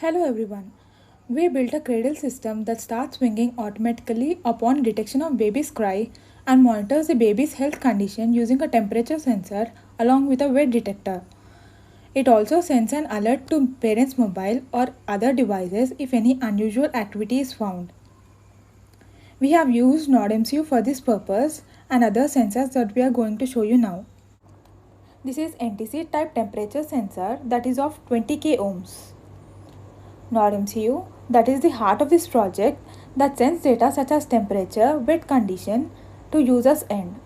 Hello everyone. We built a cradle system that starts swinging automatically upon detection of baby's cry and monitors the baby's health condition using a temperature sensor along with a weight detector. It also sends an alert to parents' mobile or other devices if any unusual activity is found. We have used NodMCU for this purpose and other sensors that we are going to show you now. This is NTC type temperature sensor that is of 20k ohms. NodMCU, that is the heart of this project that sends data such as temperature, wet condition to user's end.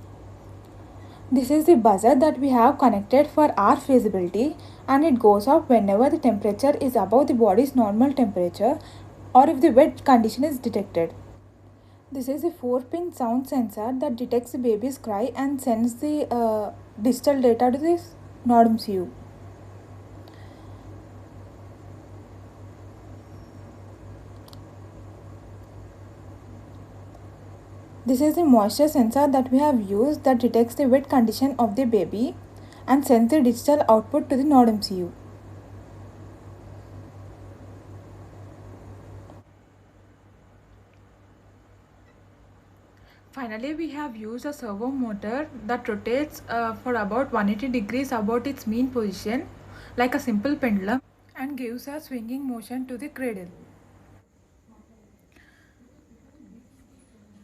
This is the buzzer that we have connected for our feasibility, and it goes off whenever the temperature is above the body's normal temperature or if the wet condition is detected. This is a 4-pin sound sensor that detects the baby's cry and sends the digital data to this NodMCU. This is the moisture sensor that we have used that detects the wet condition of the baby and sends the digital output to the NodMCU. Finally, we have used a servo motor that rotates for about 180 degrees about its mean position like a simple pendulum and gives a swinging motion to the cradle.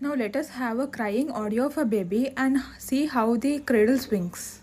Now let us have a crying audio of a baby and see how the cradle swings.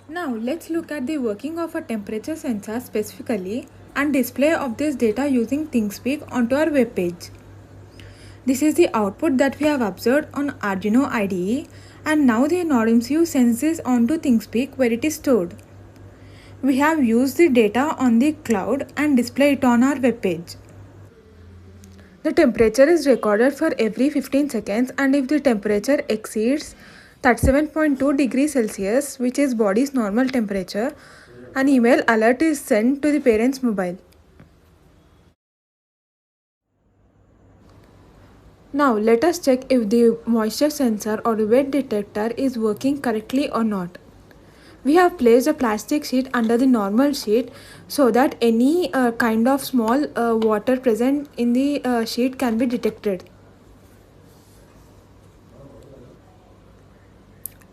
Now let's look at the working of a temperature sensor specifically and display of this data using ThinkSpeak onto our web page. This is the output that we have observed on Arduino IDE, and now the NodMCU sends this onto ThinkSpeak where it is stored. We have used the data on the cloud and display it on our web page. The temperature is recorded for every 15 seconds, and if the temperature exceeds 37.2 degrees Celsius, which is body's normal temperature, an email alert is sent to the parent's mobile. Now let us check if the moisture sensor or wet detector is working correctly or not. We have placed a plastic sheet under the normal sheet so that any kind of small water present in the sheet can be detected.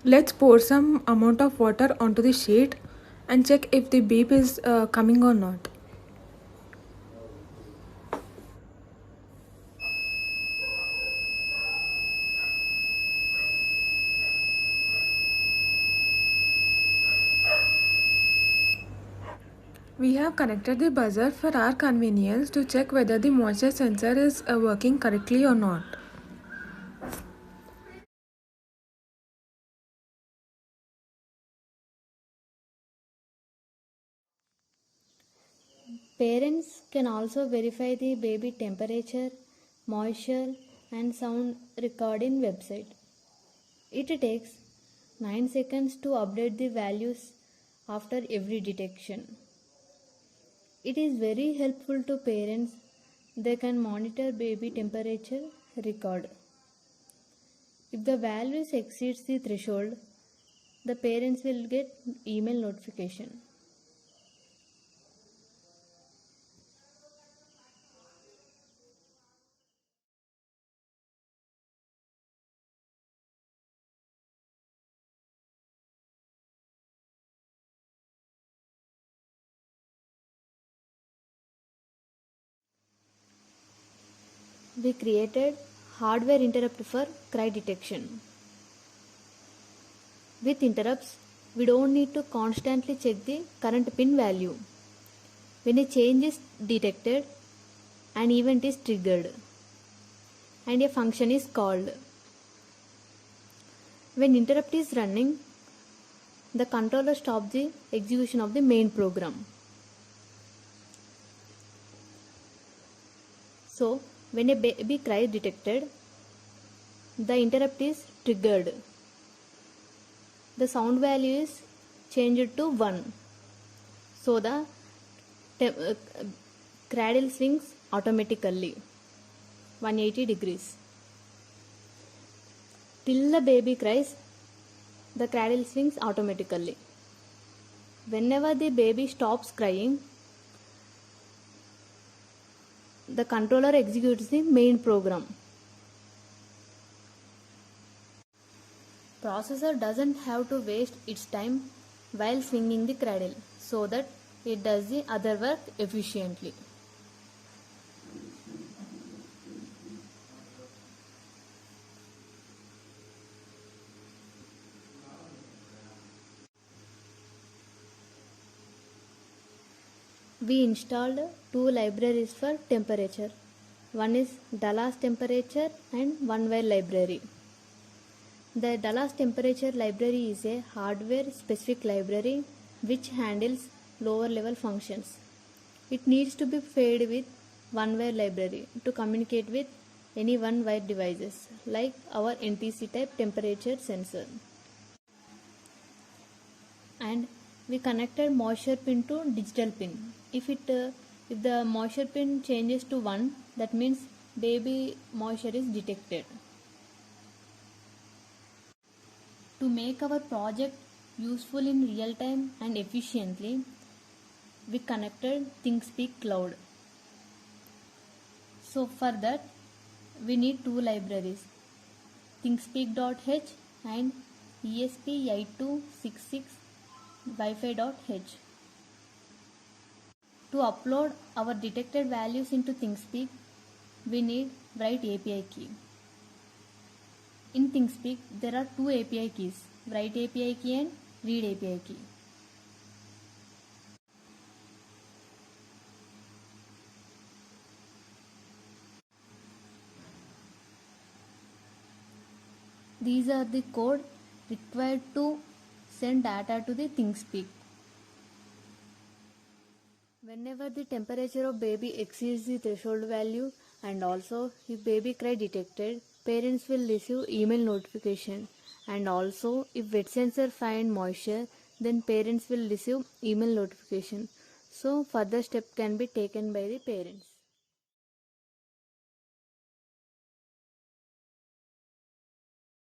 Let's pour some amount of water onto the sheet and check if the beep is coming or not. We have connected the buzzer for our convenience to check whether the moisture sensor is working correctly or not. Parents can also verify the baby temperature, moisture, and sound recording website. It takes 9 seconds to update the values after every detection. It is very helpful to parents. They can monitor baby temperature record. If the values exceeds the threshold, the parents will get email notification. We created hardware interrupt for cry detection. With interrupts, we don't need to constantly check the current pin value. When a change is detected, an event is triggered and a function is called. When interrupt is running, the controller stops the execution of the main program. So, when a baby cry is detected, the interrupt is triggered. The sound value is changed to 1. So, the cradle swings automatically 180 degrees. Till the baby cries, the cradle swings automatically. Whenever the baby stops crying, the controller executes the main program. Processor doesn't have to waste its time while swinging the cradle, so that it does the other work efficiently. We installed 2 libraries for temperature. One is Dallas temperature and OneWire library. The Dallas temperature library is a hardware specific library which handles lower level functions. It needs to be paired with OneWire library to communicate with any one-wire devices like our NTC type temperature sensor. And we connected moisture pin to digital pin. If the moisture pin changes to 1, that means baby moisture is detected. To make our project useful in real time and efficiently, we connected ThinkSpeak Cloud. So for that, we need 2 libraries, ThinkSpeak.h and ESP8266 Wi-Fi.h. To upload our detected values into ThinkSpeak, we need write API key. In ThinkSpeak, there are 2 API keys, write API key and read API key. These are the code required to send data to the ThinkSpeak. Whenever the temperature of baby exceeds the threshold value and also if baby cry detected, parents will receive email notification, and also if wet sensor find moisture, then parents will receive email notification. So further step can be taken by the parents.